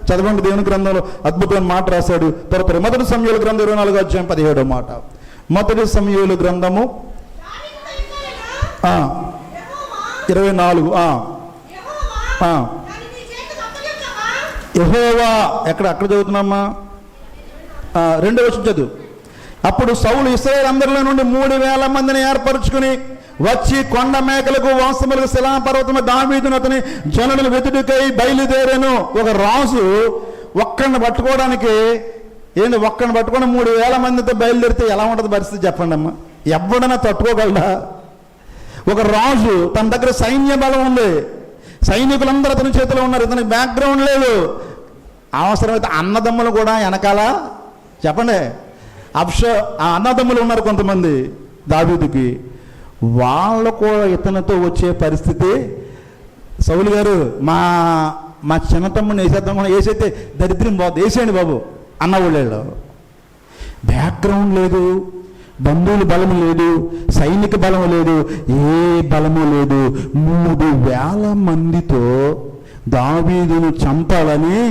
చదవండి, దేవుని గ్రంథంలో అద్భుతమైన మాట రాశాడు. తర్వాత మొదటి సమూయేలు గ్రంథం 24వ అధ్యాయం 17వ మాట. మొదటి సమూయేలు గ్రంథము 24. యెహోవా అక్కడ చదువుతున్నామ్మా, 2వ వచనం చదువు. అప్పుడు సౌలు ఇశ్రాయేలు అందరిలో నుండి 3,000 మందిని ఏర్పరచుకుని వచ్చి కొండ మేకలకు వాసములకు శిలాపర్వతము దావీదును అతని జనులను వెతుడికై బయలుదేరాను. ఒక రాజు ఒక్కడిని పట్టుకోవడానికి ఒక్కడిని పట్టుకొని 3,000 మందితో బయలుదేరితే ఎలా ఉంటుంది పరిస్థితి చెప్పండి అమ్మా? ఎవడన్నా తట్టుకోగలడా? ఒక రాజు, తన దగ్గర సైన్య బలం ఉంది, సైనికులందరూ అతని చేతిలో ఉన్నారు, ఇతనికి బ్యాక్గ్రౌండ్ లేదు. అవసరమైతే అన్నదమ్ములు కూడా వెనకాల చెప్పండి, ఆ అన్నదమ్ములు ఉన్నారు కొంతమంది దావీదుకి, వాళ్ళు కూడా ఇతనితో వచ్చే పరిస్థితి. సౌలు గారు మా చిన్న తమ్ముడిని వేసేద్దాం కూడా, వేసైతే దరిద్రం పోతుంది, వేసేయండి బాబు అన్నవాళ్ళు. బ్యాక్గ్రౌండ్ లేదు, బంధువుల బలము లేదు, సైనిక బలము లేదు, ఏ బలము లేదు. 3,000 మందితో దావీదును చంపాలని,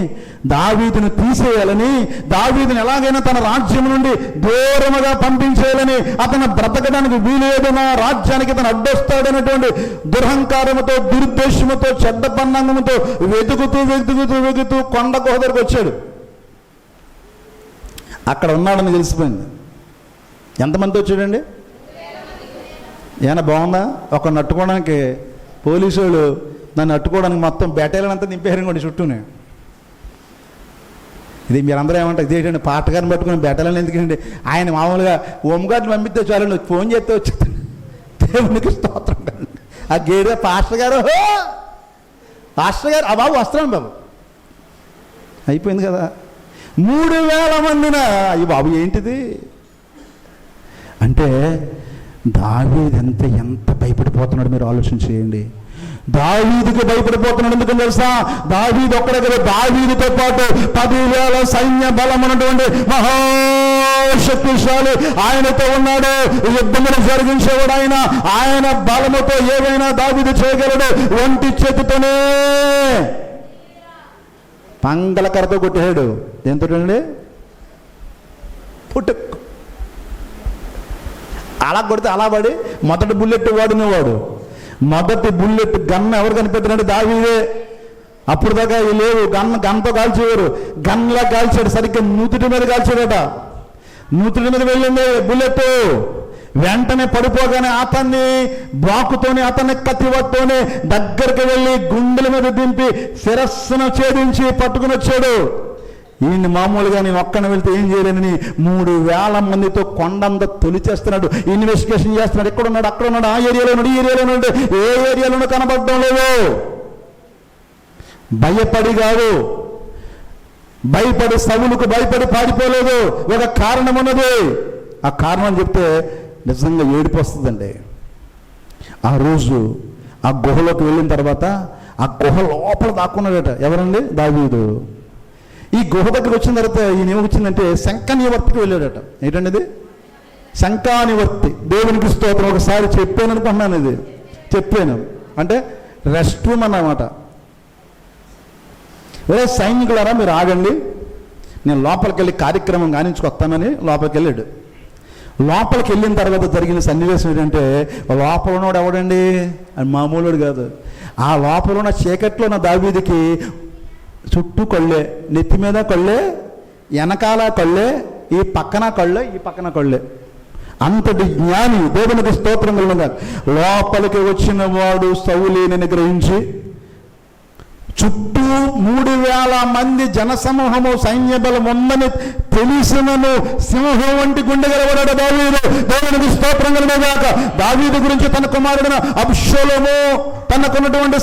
దావీదును తీసేయాలని, దావీదును ఎలాగైనా తన రాజ్యం నుండి దూరముగా పంపించేయాలని, అతను బ్రతకడానికి వీలేదన్న రాజ్యానికి తను అడ్డొస్తాడనేటువంటి దురహంకారముతో, దురుద్దేశముతో, చెడ్డ పన్నాంగముతో వెతుకుతూ కొండ గుహ దగ్గరకు వచ్చాడు. అక్కడ ఉన్నాడని తెలిసిపోయింది. ఎంతమంది వచ్చాడండి? ఏమైనా బాగుందా? ఒక నట్టుకోవడానికి పోలీసు వాళ్ళు నన్ను అట్టుకోవడానికి మొత్తం బెటాలియన్ అంతా నింపేరు కూడా చుట్టూనే. ఇది మీరందరూ ఏమంటారు, ఇదేంటండి పాటగారిని పట్టుకుని బెటాలియన్ ఎందుకండి? ఆయన మామూలుగా హోంగార్డుని పంపిస్తే చాలండి, ఫోన్ చేస్తే వచ్చేది. దేవునికి స్తోత్రం కండి. ఆ గేడే పాస్టర్ గారు ఆ బాబు వస్తున్నాను బాబు, అయిపోయింది కదా. 3,000 మందిన ఈ బాబు ఏంటిది అంటే, దావీదు ఎంత భయపడిపోతున్నాడు మీరు ఆలోచన చేయండి. దావీదుకి భయపడిపోతున్నాడు. ఎందుకని తెలుసా? దావీదు ఒక్కడే కదా, దావీదుతో పాటు 10,000 సైన్య బలం ఉన్నటువంటి మహాశక్తిశాలి ఆయనతో ఉన్నాడు. యుద్ధమును జరిగించేవాడు ఆయన బలముతో ఏవైనా దావీదు చేయగలడు. ఒంటి చేతితోనే పంగలకరతో కొట్టేశాడు. ఎంతటండి? పుట్టుకు అలా కొడితే అలా పడి మొదటి బుల్లెట్ వాడినవాడు. మొదటి బుల్లెట్ గన్ ఎవరు కనిపెట్టినాడు? దావీదే. అప్పుడు దాకా లేవు, గన్తో కాల్చేవారు. గన్లా కాల్చాడు, సరిగ్గా నూతిటి మీద కాల్చాడట. నూతిటి మీద వెళ్ళింది బుల్లెట్. వెంటనే పడిపోగానే అతన్ని బాకుతోనే, అతన్ని కత్తివత్తోనే దగ్గరికి వెళ్ళి గుండెల మీద దింపి శిరస్సును ఛేదించి పట్టుకుని వచ్చాడు. ఈయన్ని మామూలుగా నేను ఒక్కన వెళ్తే ఏం చేయలేనని 3,000 మందితో కొండంతా తొలిచేస్తున్నాడు. ఇన్వెస్టిగేషన్ చేస్తున్నాడు. ఎక్కడున్నాడు? అక్కడ ఉన్నాడు, ఆ ఏరియాలో ఉన్నాడు, ఈ ఏరియాలో ఉన్నాడు, ఏ ఏరియాలోనూ కనబడడం లేదు. భయపడి కాదు, సౌలుకు భయపడి పారిపోలేదు. ఒక కారణం ఉన్నది. ఆ కారణం చెప్తే నిజంగా ఏడుపు వస్తుందండి. ఆ రోజు ఆ గుహలోకి వెళ్ళిన తర్వాత ఆ గుహ లోపల దాక్కున్నాడట. ఎవరండి? దావీదు. ఈ గుహ దగ్గరికి వచ్చిన తర్వాత ఈయన ఏమొచ్చిందంటే శంఖనివర్తికి వెళ్ళాడట. ఏంటండి ఇది? శంఖానివర్తి. దేవునికి స్తోత్రం. ఒకసారి చెప్పాను అనుకుంటున్నాను, ఇది చెప్పాను అంటే రెస్ట్ రూమ్ అన్నమాట. ఒరే సైనికులారా మీరు ఆగండి, నేను లోపలికి వెళ్ళి కార్యక్రమం కానించుకొస్తానని లోపలికి వెళ్ళాడు. లోపలికి వెళ్ళిన తర్వాత జరిగిన సన్నివేశం ఏంటంటే, లోపల ఉన్నవాడు ఎవడండి? అని మామూలుడు కాదు. ఆ లోపల ఉన్న చీకట్లో ఉన్న దావీదుకి చుట్టూ కళ్ళే, నెత్తి మీద కళ్ళే, వెనకాల కళ్ళే, ఈ పక్కన కళ్ళే, ఈ పక్కన కళ్ళే. అంతటి జ్ఞాని. దేవునికి స్తోత్రం కలుగుగా. లోపలికి వచ్చిన వాడు సౌలుని గ్రహించి చుట్టూ 3,000 మంది జనసమూహము సైన్య బలం ఉందని తెలిసినను సింహం వంటి గుండె గలవాడు దావీదు. దేవునికి స్తోత్రం కలుగుగాక. దావీదు గురించి తన కుమారుడైన అబ్షలోము, తనకున్నటువంటి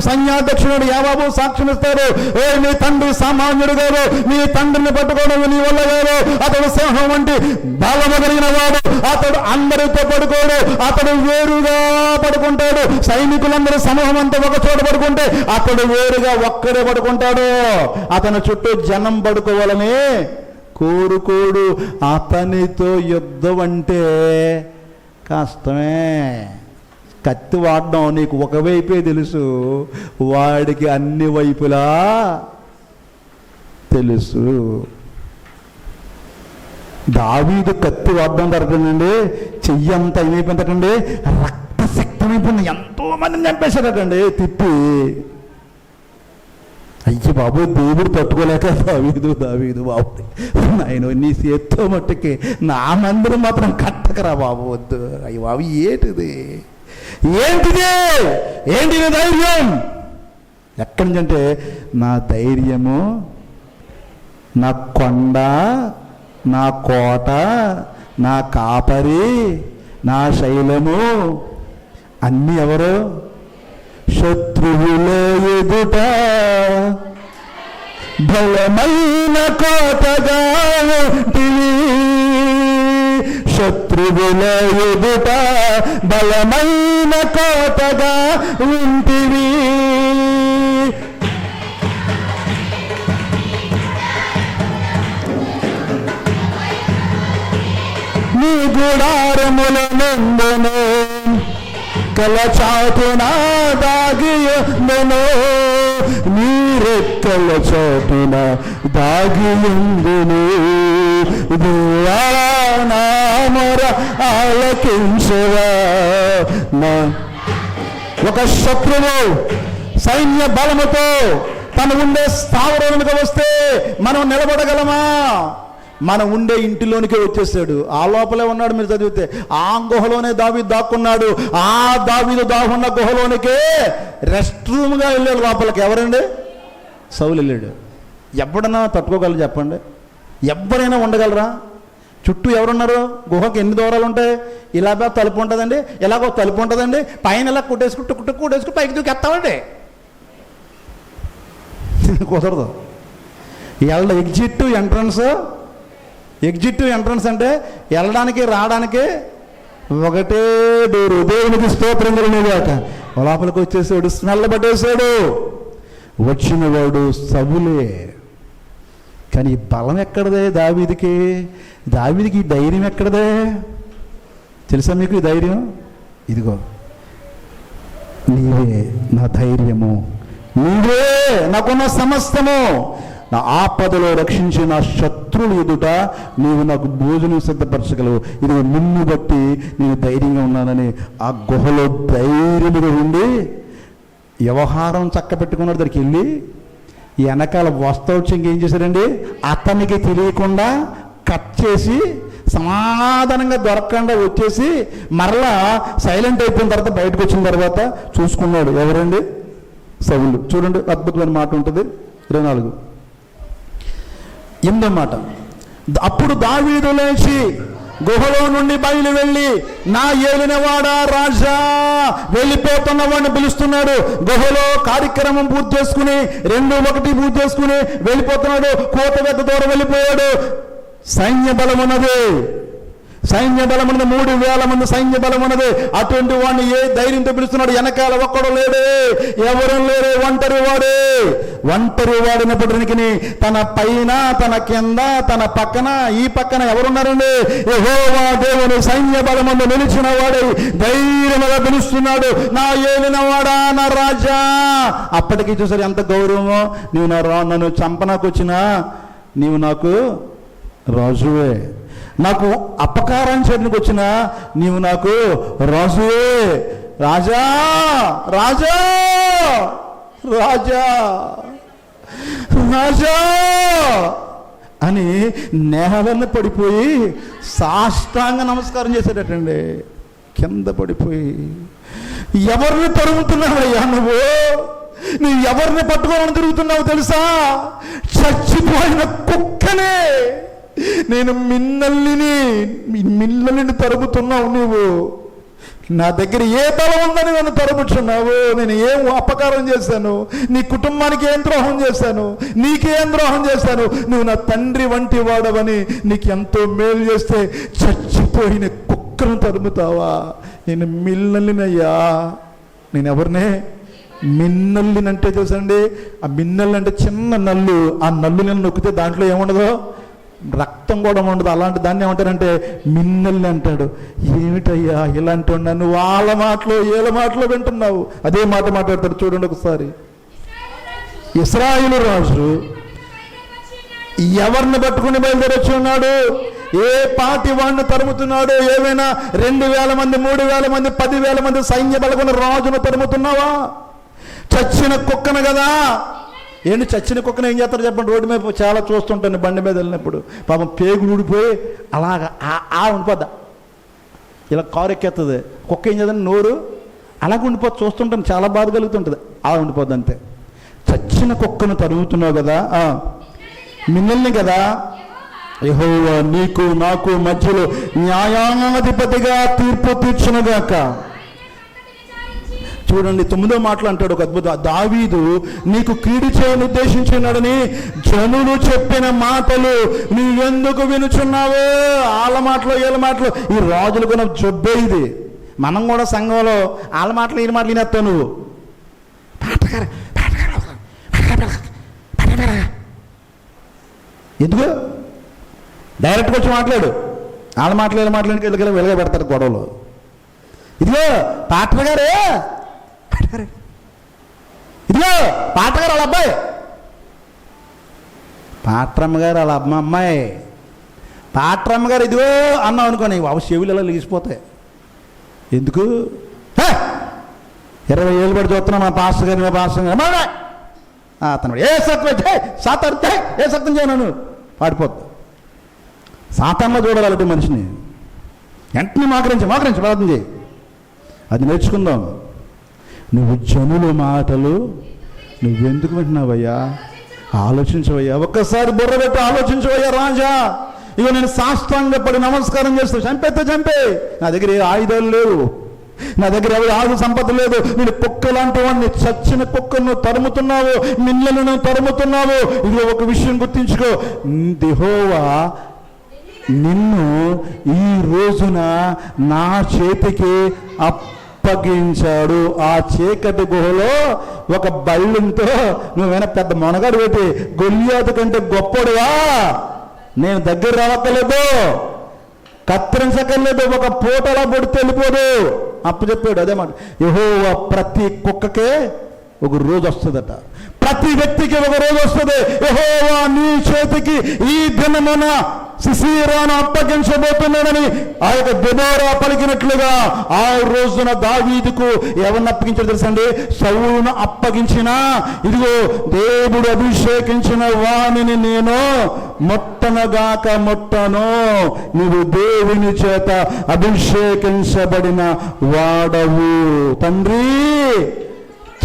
సైన్యాధ్యక్షుడు యావాబు సాక్ష్యం ఇస్తారు. నీ తండ్రి సామాన్యుడు కాదు, నీ తండ్రిని పట్టుకోవడం నీ వల్ల కాదు. అతడు సింహం వంటి బలము కలిగిన వాడు. అతడు అందరితో పడుకోడు, అతడు వేరుగా పడుకుంటాడు. సైనికులందరూ సమూహం అంతా ఒక చోట పడుకుంటే అతడు వేరుగా ఒక్కడే పడుకుంటాడు. అతని చుట్టూ జనం పడుకోవాలని కోరుకోడు. అతనితో యుద్ధం అంటే కష్టమే. కత్తి వాడడం నీకు ఒకవైపే తెలుసు, వాడికి అన్ని వైపులా తెలుసు. దావీదు కత్తి వాడడం జరగదండి, చెయ్యి అంతా ఏమైపోయిందటండి, రక్తసిక్తమైపోయింది. ఎంతో మందిని చంపేశారటండి తిప్పి. అయ్యి బాబు, దేవుడు తట్టుకోలేక దావీదు బాబు, ఆయన నీ చేత్తో మట్టుకి నా మందిరం మాత్రం కట్టకరా బాబు, వద్దు. అయ్యి బాబు, ఏంటిది ఏంటి నీ ధైర్యం? ఎక్కడి నుంచి అంటే, నా ధైర్యము, నా కొండ, నా కోట, నా కాపరి, నా శైలము అన్నీ ఎవరు? శత్రువుల ఎదుట బలమైన కోటగా ఉంటివి, శత్రువుల ఎదుట బలమైన కోటగా ఉంటివి. నీ గుడారముల నిందను కలచాటున దాగియుందును, నీ రెక్కల చాటున దాగియుందును. దేవా, నా మొర ఆలకించవా. ఒక శత్రువు సైన్య బలముతో తన ఉండే స్థావరానికి వస్తే మనం నిలబడగలమా? మనం ఉండే ఇంటిలోనికే వచ్చేసాడు. ఆ లోపలే ఉన్నాడు. మీరు చదివితే ఆ గుహలోనే దావీదు దాక్కున్నాడు. ఆ దావీదు దాక్కున్న గుహలోనికే రెస్ట్ రూమ్గా వెళ్ళాడు లోపలికి. ఎవరండి? సౌలు వెళ్ళాడు. ఎవడన్నా తట్టుకోగలరు చెప్పండి? ఎవరైనా ఉండగలరా? చుట్టూ ఎవరున్నారు? గుహకి ఎన్ని దూరాలు ఉంటాయి? ఇలాగ తలుపు ఉంటుందండి, ఇలాగో తలుపు ఉంటుందండి, పైన ఇలా కుట్టేసుకు పైకి దూకెత్తామండి. కుదరదు. ఎగ్జిట్ ఎంట్రన్స్ అంటే వెళ్ళడానికి రావడానికి ఒకటే డోరు. దేవునికి స్తోత్రం కలుగుగాక. లోపలికి వచ్చేసాడు, స్మెల్ పట్టేశాడు. వచ్చిన వాడు సౌలే. కానీ ఈ బలం ఎక్కడదే దావీదుకి? దావీదుకి ఈ ధైర్యం ఎక్కడదే తెలుసా మీకు? ఈ ధైర్యం ఇదిగో, నీవే నా ధైర్యము, నీవే నాకున్న సమస్తము, నా ఆపదలో రక్షించి నా శత్రువులు ఎదుట నీవు నాకు భోజనం సిద్ధపరచగలవు. ఇది నిన్ను బట్టి నేను ధైర్యంగా ఉన్నానని ఆ గుహలో ధైర్యంగా ఉండి వ్యవహారం చక్క పెట్టుకున్నాడు. దగ్గరికి వెళ్ళి వెనకాల వస్తవచ్చు ఇంకేం చేశారండి, అతనికి తెలియకుండా కట్ చేసి సమాధానంగా దొరకకుండా వచ్చేసి మరలా సైలెంట్ అయిపోయిన తర్వాత బయటకు వచ్చిన తర్వాత చూసుకున్నాడు. ఎవరండి? సౌలు. చూడండి, అద్భుతమైన మాట ఉంటుంది. 24 మాట. అప్పుడు దావీదు లేచి గుహలో నుండి బయలు వెళ్ళి, నా ఏలినవాడా రాజా, వెళ్ళిపోతున్న వాడిని పిలుస్తున్నాడు. గుహలో కార్యక్రమం పూర్తి చేసుకుని 2:1 పూర్తి చేసుకుని వెళ్ళిపోతున్నాడు. కోట వెద్ద దూరం వెళ్ళిపోయాడు. సైన్య బలం ఉన్నది, 3,000 మంది సైన్య బలం ఉన్నది. అటువంటి వాడిని ఏ ధైర్యంతో పిలుస్తున్నాడు? వెనకాల ఒక్కడు లేడే, ఎవరు లేరే, ఒంటరి వాడినప్పటికీ తన పైన, తన కింద, తన పక్కన, ఈ పక్కన ఎవరున్నారండి? యెహోవా దేవుని సైన్య బలమందు నిలిచిన వాడు ధైర్యంగా పిలుస్తున్నాడు, నా ఏలినవాడా, నా రాజా. అప్పటికి చూసారు ఎంత గౌరవమో. నీవు నన్ను చంపనాకు వచ్చినా నీవు నాకు రాజువే, నాకు అపకారం చేయడానికి వచ్చినా నీవు నాకు రాజువే. రాజా రాజా రాజా రాజా అని నేలను పడిపోయి సాష్టాంగ నమస్కారం చేసేటట్టండి. కింద పడిపోయి, ఎవరిని తరుగుతున్నావయ్యా నువ్వు ఎవరిని పట్టుకోవాలని తిరుగుతున్నావు తెలుసా? చచ్చిపోయిన కుక్కనే. నేను మిన్నల్ని తరుగుతున్నావు. నువ్వు నా దగ్గర ఏ బలం ఉందని నన్ను తరుగుతున్నావు? నేను ఏం అపకారం చేశాను? నీ కుటుంబానికి ఏం ద్రోహం చేశాను? నీకేం ద్రోహం చేశాను? నువ్వు నా తండ్రి వంటి వాడవని నీకు ఎంతో మేలు చేస్తే చచ్చిపోయిన కుక్కను తరుముతావా? నేను మిన్నల్లినయ్యా. నేను ఎవరినే? మిన్నల్లిని అంటే చూసండి, ఆ మిన్నల్లి అంటే చిన్న నల్లు. ఆ నల్లు నేను నొక్కితే దాంట్లో ఏముండదు, రక్తం కూడా ఉండదు. అలాంటి దాన్ని ఏమంటారంటే మిన్నల్ని అంటాడు. ఏమిటయ్యా ఇలాంటి నన్ను వాళ్ళ మాటలో ఏళ్ళ మాటలో వింటున్నావు? అదే మాట మాట్లాడతాడు. చూడండి ఒకసారి. ఇశ్రాయేలు రాజు ఎవరిని పట్టుకుని బయలుదేరొచ్చి ఉన్నాడు? ఏ పార్టీ వాడిని తరుముతున్నాడు? ఏమైనా 2000 మంది, 3000 మంది, 10,000 మంది సైన్య బలగొన్న రాజును తరుముతున్నావా? చచ్చిన కుక్కను కదా. ఏంటి చచ్చిన కుక్కను ఏం చేస్తారు చెప్పండి? రోడ్డు మీద చాలా చూస్తుంటాను, బండి మీద వెళ్ళినప్పుడు పాపం పేగులు ఊడిపోయి అలాగా ఉండిపోద్దా, ఇలా కారు ఎక్కేస్తుంది. కుక్క ఏం చేద్దాం, నోరు అలాగే ఉండిపోద్ది. చూస్తుంటాను, చాలా బాధ కలుగుతుంటుంది. అలా ఉండిపోద్ది అంతే. చచ్చిన కుక్కను తరుగుతున్నావు కదా, మిమ్మల్ని కదా. యెహోవా నీకు నాకు మధ్యలో న్యాయాధిపతిగా తీర్పు తీర్చునుగాక. చూడండి 9వ మాటలు అంటాడు ఒక అద్భుతం. దావీదు నీకు కీడు చేయని ఉద్దేశించున్నాడని జనులు చెప్పిన మాటలు నీవెందుకు వినుచున్నావో? వాళ్ళ మాటలు వీళ్ళ మాటలు, ఈ రాజులకు నాకు జబ్బే ఇది. మనం కూడా సంఘంలో వాళ్ళ మాటలు వీళ్ళ మాటలు వినేస్తావు నువ్వు. ఎందుకు డైరెక్ట్గా వచ్చి మాట్లాడు. వాళ్ళ మాటలు వీళ్ళ మాటలు వీళ్ళకి వెలుగా పెడతారు గొడవలు. ఇదిగో పాటర్ గారే, ఇదిగో పాటర్ గారు వాళ్ళ అబ్బాయి, పాట్రమ్మ గారు వాళ్ళ అమ్మాయి, పాట్రమ్మ గారు ఇదిగో అన్నావు అనుకోని బాబు చెవులు ఇలా లేచిపోతాయి. ఎందుకు 20 ఏళ్ళు పడి చూస్తున్నా మా పాస్టర్ గారు, మా పాస్టర్ గారు అతను ఏ సత్యం ఏ సత్యం చేయను పాడిపోద్ది. సాతాన్లో చూడాలంటే మనిషిని వెంటనే మోకరించి ప్రార్థన చేయి. అది నేర్చుకుందాం. నువ్వు జనుల మాటలు నువ్వెందుకు వింటున్నావయ్యా? ఆలోచించవయ్యా, ఒక్కసారి బుర్ర పెట్టి ఆలోచించవయ్యా రాజా. ఇక నేను సాష్టాంగపడి నమస్కారం చేస్తాను. చంపే నా దగ్గర ఏ ఆయుధాలు లేవు, నా దగ్గర ఎవరి ఆయుధ సంపద లేదు. నేను కుక్క లాంటి వాడిని, చచ్చిన కుక్కను తరుముతున్నావు, మిన్నలను తరుముతున్నావు. ఇది ఒక విషయం గుర్తించుకో, యెహోవా నిన్ను ఈ రోజున నా చేతికి అప్పగించాడు. ఆ చీకటి గుహలో ఒక బళ్ళంతో నువ్వేనా పెద్ద మొనగాడు పెట్టి గొల్లియాతు కంటే గొప్పడువా? నేను దగ్గర రావక్కర్లేదు, కత్తిరించక్కర్లేదు, ఒక పూటలా పొడితే వెళ్ళిపోదు. అప్పు చెప్పాడు అదే మాట. యెహోవా ప్రతి కుక్కకే ఒక రోజు వస్తుందట, ప్రతి వ్యక్తికి ఒక రోజు వస్తుంది. యెహోవా నీ చేతికి ఈ దినమున సిసీరాను అప్పగించబోతున్నాడని ఆ యొక్క దెబోరా పలికినట్లుగా ఆ రోజున దావీదుకు ఎవరిని అప్పగించాడు తెలుసండి? సౌలును అప్పగించిన. ఇదిగో దేవుడు అభిషేకించిన వాణిని నేను ముట్టనగాక ముట్టను. నీవు దేవుని చేత అభిషేకించబడిన వాడవు. తండ్రి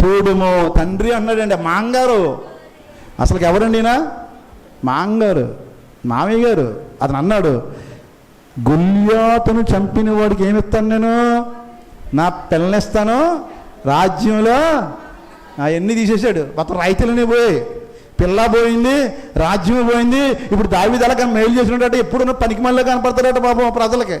చూడుము, తండ్రి అన్నాడండి. మాంగారు అసలుకి ఎవరండినా? మాంగారు, మామయ్య గారు. అతను అన్నాడు, గొల్లియాతును చంపిన వాడికి ఏమిస్తాను నేను? నా పిల్లనిస్తాను, రాజ్యంలో అవన్నీ తీసేశాడు. మొత్తం రైతులనే పోయి, పిల్ల పోయింది, రాజ్యం పోయింది. ఇప్పుడు దావీదు అలాగా మేలు చేసినట్టు ఎప్పుడు పనికి మళ్ళీ కనపడతాడట పాపం ప్రజలకి.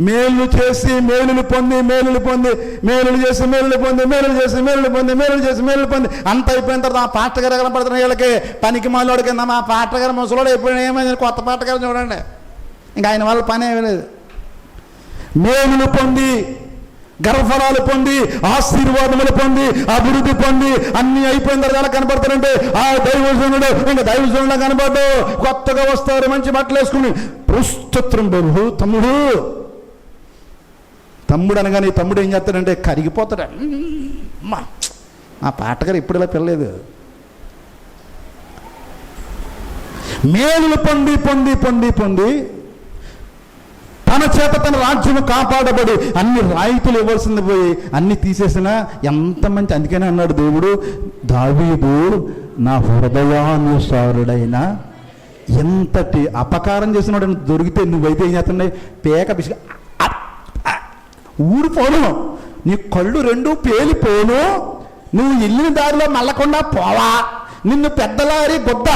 మేలు చేసి మేలులు పొంది, మేలులు పొంది, మేలులు చేసి మేలులు పొంది, మేలులు చేసి మేలులు పొంది, మేలులు చేసి మేలులు పొంది అంత అయిపోయిన తర్వాత ఆ పాస్టర్ గారు కనపడుతున్నాయి వీళ్ళకి. పనికి మాలోడి కింద మా పాస్టర్ గారు ముసలోడు అయిపోయినా ఏమైంది? కొత్త పాస్టర్ గారు చూడండి, ఇంకా ఆయన వాళ్ళ పని ఏమీ లేదు. మేలులు పొంది, గర్వఫలాలు పొంది, ఆశీర్వాదములు పొంది, అభివృద్ధి పొంది అన్ని అయిపోయిన తర్వాత కనపడతారంటే ఆ దైవజనుడు ఇంకా దైవజనుడు కనపడ్డు. కొత్తగా వస్తారు, మంచి బట్టలు వేసుకుని పుస్తత్రం బాబు తమ్ముడు అనగానే తమ్ముడు ఏం చేస్తాడంటే కరిగిపోతాడు. మా పాటగారు ఇప్పుడు ఇలా పిల్లలేదు. మేలులు పొంది పొంది పొంది పొంది తన చేత తన రాజ్యం కాపాడబడి అన్ని రాయితీలు ఇవ్వాల్సింది పోయి అన్ని తీసేసిన ఎంత మంచి. అందుకనే అన్నాడు దేవుడు, దావీదు నా హృదయానుసారుడైన. ఎంతటి అపకారం చేసినాడు దొరికితే నువ్వైతే ఏం చేస్తున్నాయి? పేక పిసిక ఊడిపోను, నీ కళ్ళు రెండు పేలిపోను, నువ్వు వెళ్ళిన దారిలో మళ్ళకుండా పోవా, నిన్ను పెద్దలారి గుద్ద,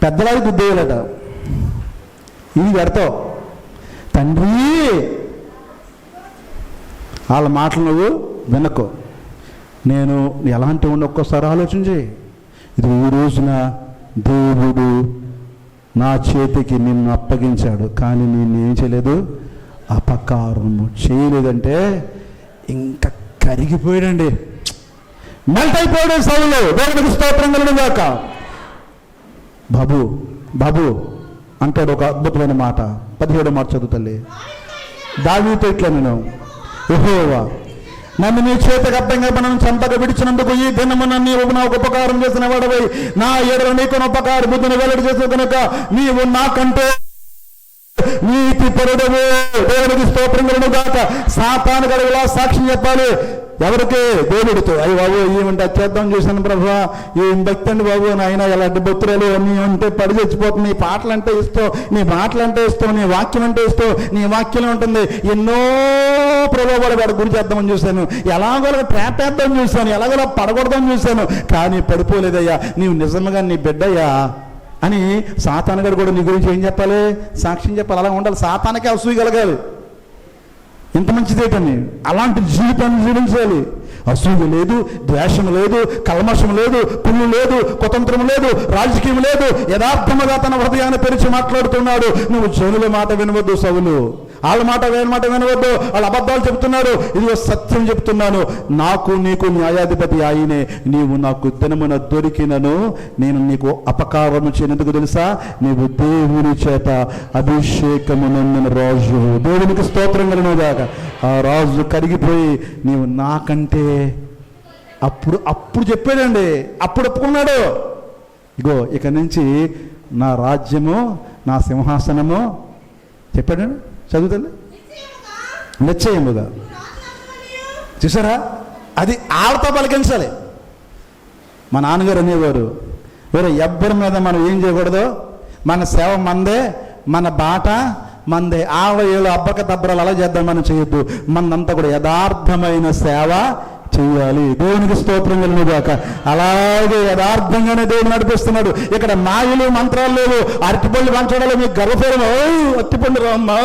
పెద్దలారి గుద్దేయాలట. ఇది పెడతావు తండ్రి. వాళ్ళ మాటలు నువ్వు వినకు. నేను ఎలాంటి ఉండి ఒక్కోసారి ఆలోచించి, ఇది ఈ రోజున దేవుడు నా చేతికి నిన్ను అప్పగించాడు, కానీ నేనేం చేయలేదు, అపకారము చేయలేదంటే ఇంకా కరిగిపోయాడండి, మెల్ట్ అయిపోయాడు సౌలు. దేవునికి స్తోత్రం కలుగును గాక. బాబు బాబు అంటాడు ఒక అద్భుతమైన మాట. 17వ మాట చదువు తల్లి. దావీదుతో ఇట్లా నేను, యెహోవా నన్ను నీ చేతకు అడ్డంగా నన్ను చంపక విడిచినందుకు ఈ దినమున నీవు నాకు ఉపకారం చేసిన వాడవై నా ఎడల నీకు ఉపకార బుద్ధిని వెల్లడి చేసిన కనుక నీవు నాకంటే నీతి పరుడవు. దేవునికి స్తోత్రం కలుగును గాక. సాతాను గడుగులా సాక్ష్యం చెప్పాలి. ఎవరికి? దేవుడితో. అయ్యి బాబు ఏమంటే చేద్దాం చూశాను ప్రభా, ఏం భక్తి అండి బాబు, నాయన ఎలాంటి భక్తురాలు అన్నీ ఉంటే పడి చచ్చిపోతుంది. నీ పాటలు అంటే ఇష్టం, నీ మాటలు అంటే ఇష్టం, నీ వాక్యం అంటే ఇష్టం, నీ వాక్యం ఉంటుంది. ఎన్నో ప్రభావాలు వాడి గురి చేద్దామని చూశాను, ఎలాగోలా ట్రాపేద్దాం చూశాను, ఎలాగోలా పడగొడదాం చూశాను, కానీ పడిపోలేదయ్యా, నీవు నిజంగా నీ బిడ్డయ్యా అని సాతానుగాడు కూడా నీ గురించి ఏం చెప్పాలి? సాక్ష్యం చెప్పాలి. అలా ఉండాలి. సాతానికే అసూయ కలగాలి. ఎంత మంచిదేటని అలాంటి జీవితాన్ని జీవించాలి. అసూయ లేదు, ద్వేషం లేదు, కల్మషం లేదు, కుళ్ళు లేదు, కుతంత్రం లేదు, రాజకీయం లేదు. యథార్థముగా తన హృదయాన్ని తెరిచి మాట్లాడుతున్నాడు. నువ్వు జనుల మాట వినవద్దు సౌలు, వాళ్ళ మాట వినవద్దు, వాళ్ళ అబద్ధాలు చెప్తున్నారు. ఇదిగో సత్యం చెప్తున్నాను, నాకు నీకు న్యాయాధిపతి ఆయనే. నీవు నాకు దినమున దొరికినను నేను నీకు అపకారము చేయనందుకు తెలుసా, నీవు దేవుని చేత అభిషేకము నొందిన రాజు. దేవునికి స్తోత్రం కలుగునుగాక. ఆ రాజు కరిగిపోయి నీవు నాకంటే అప్పుడు చెప్పాడండి, అప్పుడు ఒప్పుకున్నాడు. ఇగో ఇక నుంచి నా రాజ్యము, నా సింహాసనము చెప్పాడండి. చదువుతుంది నిశ్చయముగా. చూసారా, అది ఆళ్ళతో పలికించాలి. మా నాన్నగారు అనేవారు, వేరే ఎవ్వరి మీద మనం ఏం చేయకూడదు, మన సేవ మందే, మన బాట మందే. ఆళ్ళ ఏళ్ళు అబ్బక దబ్బరాలు అలా చేద్దాం, మనం చేయొద్దు. మనంతా కూడా యథార్థమైన సేవ చెయ్యాలి. దేవునికి స్తోత్రం కలుగునుగాక. అలాగే యథార్థంగానే దేవుడు నడిపిస్తున్నాడు. ఇక్కడ మాయలు మంత్రాలు లేవు. అరటిపళ్ళు పంచడాలు మీకు గర్వపడము. అరటిపళ్ళు రామ్మా,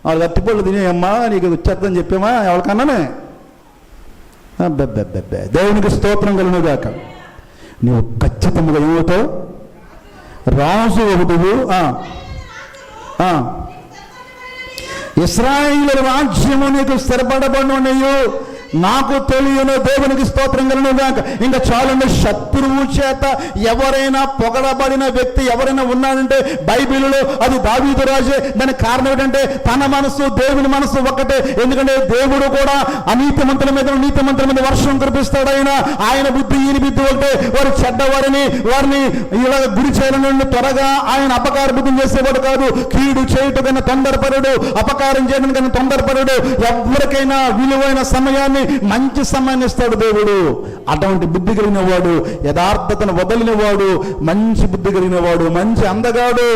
వాళ్ళు అరటిపళ్ళు తినేయమ్మా, నీకు వచ్చేద్దని చెప్పామా ఎవరికన్నానే? దేవునికి స్తోత్రం కలుగునుగాక. నువ్వు ఖచ్చితంగా ఏమవుతావు? రాజు ఒకటివు. ఇశ్రాయేలు రాజ్యము నీకు స్థిరపడబడినయు నాకు తెలియను. దేవునికి స్తోత్రం కలుగునుగాక. ఇంకా చాలండి. శత్రువు చేత ఎవరైనా పొగడబడిన వ్యక్తి ఎవరైనా ఉన్నాడంటే బైబిల్లో అది దావీదు రాజే. దానికి కారణం ఏంటంటే తన మనసు దేవుని మనసు ఒక్కటే. ఎందుకంటే దేవుడు కూడా అనీతిమంతుల మీద వర్షం కురిపిస్తాడు. ఆయన బుద్ధి ఈయన బుద్ధి ఒకటే. వారు చెడ్డవారిని వారిని ఇలా గురి చేయాలని త్వరగా ఆయన అపకార బుద్ధి చేసేవాడు కాదు. కీడు చేయుట కన్నా తొందరపరుడు, అపకారం చేయడం కన్నా తొందరపరుడు. ఎవరికైనా విలువైన సమయాన్ని, మంచి సమయాన్ని ఇస్తాడు దేవుడు. అటువంటి బుద్ధి కలిగిన వాడు, యథార్థతను వదిలిన వాడు, మంచి బుద్ధి కలిగిన వాడు, మంచి అందగాడు,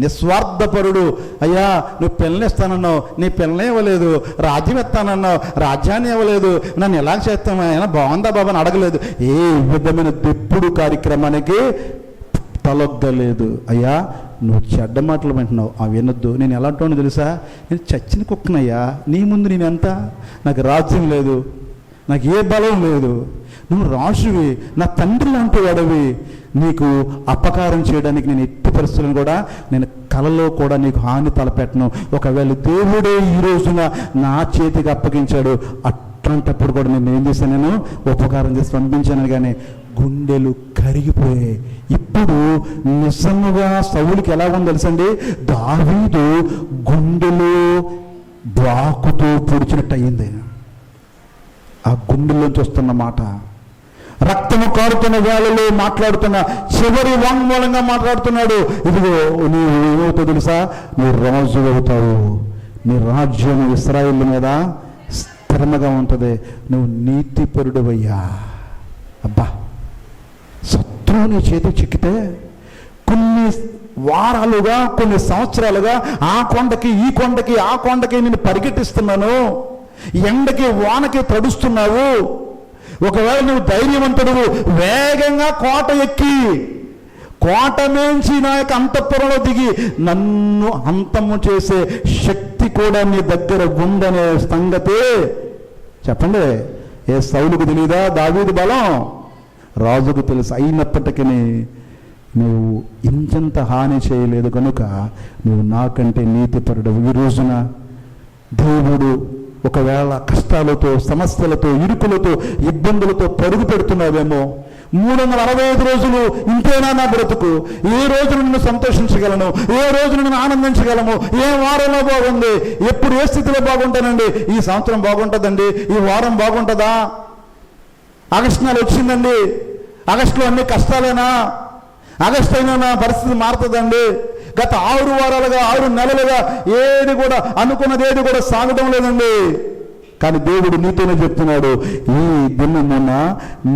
నిస్వార్థపరుడు. అయ్యా నువ్వు పిల్లని ఇస్తానన్నావు, నీ పిల్లని ఇవ్వలేదు. రాజ్యం ఇస్తానన్నావు, రాజ్యాన్ని ఇవ్వలేదు. నన్ను ఎలా చేస్తాను, అయినా బాగుందా బాబా అని అడగలేదు. ఏ విధమైన తెప్పుడు కార్యక్రమానికి తలొగ్గలేదు. అయ్యా నువ్వు చెడ్డ మాటలు వింటున్నావు, అవి వినొద్దు. నేను ఎలాంటి తెలుసా, నేను చచ్చిన కుక్కనయ్యా, నీ ముందు నేను ఎంత, నాకు రాజ్యం లేదు, నాకు ఏ బలం లేదు, నువ్వు రాజువి, నా తండ్రి లాంటి వాడవి, నీకు అపకారం చేయడానికి నేను ఎట్టి పరిస్థితులను కూడా నేను కలలో కూడా నీకు హాని తలపెట్టను. ఒకవేళ దేవుడే ఈ రోజున నా చేతికి అప్పగించాడు, అట్లాంటప్పుడు కూడా నేను ఏం చేశాను, నేను ఉపకారం చేసి పంపించాను. కానీ గుండెలు కరిగిపోయాయి. ఇప్పుడు నిజంగా సౌలుకి ఎలా ఉందో తెలుసండి, దావీదు గుండెలు బ్రాకుతో పొడిచినట్టు అయ్యింది. ఆ గుండెల్లోంచి వస్తున్న మాట, రక్తము కారుతున్న వేళలో మాట్లాడుతున్న చివరి వాంగ్మూలంగా మాట్లాడుతున్నాడు. ఇదిగో నీవు ఏమవుతావు తెలుసా, నువ్వు రాజు అవుతావు, నీ రాజ్యం ఇశ్రాయేలు మీద స్థిరంగా ఉంటుంది, నువ్వు నీతిపరుడవయ్యా. అబ్బా, శత్రువు నీ చేతికి చిక్కితే కొన్ని వారాలుగా, కొన్ని సంవత్సరాలుగా ఆ కొండకి ఈ కొండకి ఆ కొండకి నేను పరిగెట్టిస్తున్నాను, ఎండకి వానకి తడుస్తున్నావు. ఒకవేళ నువ్వు ధైర్యవంతుడు, వేగంగా కోట ఎక్కి కోట మేంచి నా యొక్క అంతఃపురంలో దిగి నన్ను అంతము చేసే శక్తి కూడా నీ దగ్గర ఉందనే సంగతి చెప్పండి. ఏ సౌలుకు తెలీదా దావీదు బలం? రాజుకు తెలుసు. అయినప్పటికీ నువ్వు ఇంచెంత హాని చేయలేదు కనుక నువ్వు నాకంటే నీతిపరుడు. ఈ రోజున దేవుడు ఒకవేళ కష్టాలతో, సమస్యలతో, ఇరుకులతో, ఇబ్బందులతో పరుగు పెడుతున్నావేమో, 365 రోజులు ఇంతేనా నా బ్రతుకు? ఏ రోజు నిన్ను సంతోషించగలను? ఏ రోజు నిన్ను ఆనందించగలము? ఏ వారంలో బాగుంది? ఎప్పుడు ఏ స్థితిలో బాగుంటానండి? ఈ సంవత్సరం బాగుంటుందండి, ఈ వారం బాగుంటుందా? ఆగస్టు నెల వచ్చిందండి, ఆగస్టులో అన్ని కష్టాలేనా? ఆగస్టు అయినా నా పరిస్థితి మారుతుందండి. గత 6 వారాలుగా 6 నెలలుగా ఏది కూడా అనుకున్నది ఏది కూడా సాగడం లేదండి. కానీ దేవుడు నీతోనే చెప్తున్నాడు, ఈ దినమున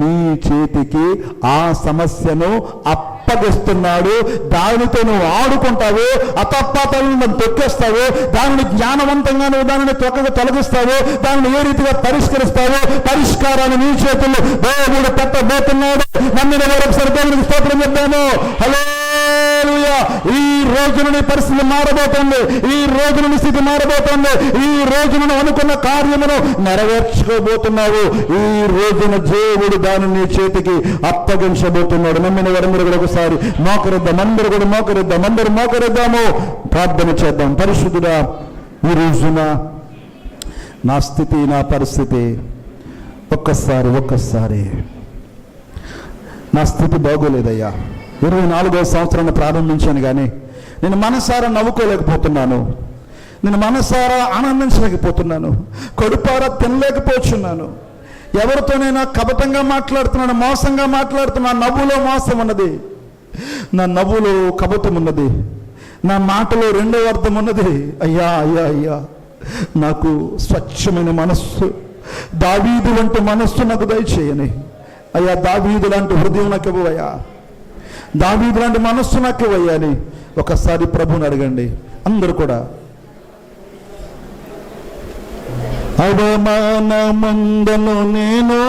నీ చేతికి ఆ సమస్యను అప్పగిస్తున్నాడు. దానితో నువ్వు ఆడుకుంటావు, అతపాతాలను తొక్కేస్తావు, దానిని జ్ఞానవంతంగా నువ్వు దానిని తొలగిస్తావు, దానిని ఏ రీతిగా పరిష్కరిస్తావు. పరిష్కారాన్ని నీ చేతుల్లో దేవుడు పెట్టబోతున్నాడు. నమ్మిన వారు ఒకసారి దేవునికి స్తోత్రం చెప్తాము. హల్లెలూయా. ఈ రోజున నీ పరిస్థితి మారబోతుంది, ఈ రోజున నీ స్థితి మారబోతుంది, ఈ రోజున నువ్వు అనుకున్న కార్యమును నెరవేర్చుకోబోతున్నావు. ఈ రోజున దేవుడు దానిని నీ చేతికి అప్పగించబోతున్నాడు. నమ్మిన వారందరూ కూడా ఒకసారి మోకరిద్దాం, అందరూ కూడా మోకరిద్దాం, అందరూ మోకరిద్దాము, ప్రార్థన చేద్దాం. పరిశుద్ధుడా, ఈ రోజున నా స్థితి, నా పరిస్థితి ఒక్కసారి నా స్థితి బాగోలేదయ్యా. 24వ సంవత్సరాన్ని ప్రారంభించాను, కానీ నేను మనసారా నవ్వుకోలేకపోతున్నాను, నేను మనసారా ఆనందించలేకపోతున్నాను, కడుపారా తినలేకపోతున్నాను. ఎవరితోనైనా కపటంగా మాట్లాడుతున్నాను, మోసంగా మాట్లాడుతున్నాను. నవ్వులో మోసం ఉన్నది, నా నవ్వులో కపటం ఉన్నది, నా మాటలో రెండవ అర్థం ఉన్నది. అయ్యా అయ్యా అయ్యా, నాకు స్వచ్ఛమైన మనస్సు, దావీదు వంటి మనస్సు నాకు దయచేయని అయ్యా. దావీదు లాంటి హృదయం నాకు ఇవ్వయ్యా, దావీదు లాంటి మనస్సు నాకు ఇవ్వయ్యా అని ఒకసారి ప్రభుని అడగండి. అందరూ కూడా అవమానమందను నేను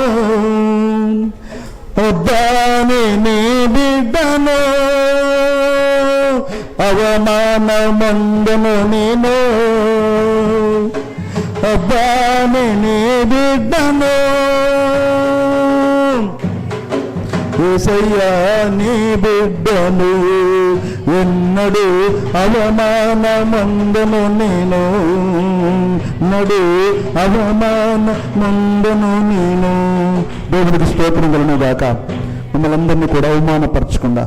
వద్దాని నీ బిడ్డను, అవమానమందను నేను వద్దాని నీ బిడ్డను, యేసయ్యా నీ బిడ్డను, ఎన్నడు అవమానమందను నేను, నడు అవమానమందను నేను. దేవునికి స్తోత్రం కలుగును గాక. మిమ్మల్ని అందరినీ కూడా అవమానపరచకుండా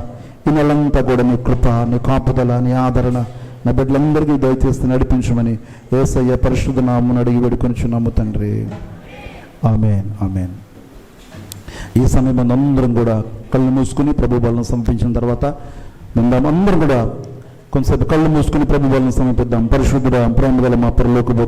ఈ నెలంతా కూడా నీ కృప, నీ కాపుదల, నీ ఆదరణ నా బిడ్డలందరికీ దయచేసి నడిపించమని యేసయ్య పరిశుద్ధ నామమున అడిగి వేడుకొనుచున్నాము తండ్రి. ఆమేన్, ఆమేన్. ఈ సమయం అందరం కూడా కళ్ళు మూసుకుని ప్రభు బలను సమర్పించిన తర్వాత అందరం కూడా కొంతసేపు కళ్ళు మూసుకుని ప్రభు బలను సమర్పిద్దాం. పరిశుద్ధుడా, ప్రేమ గల మా పరలోకపు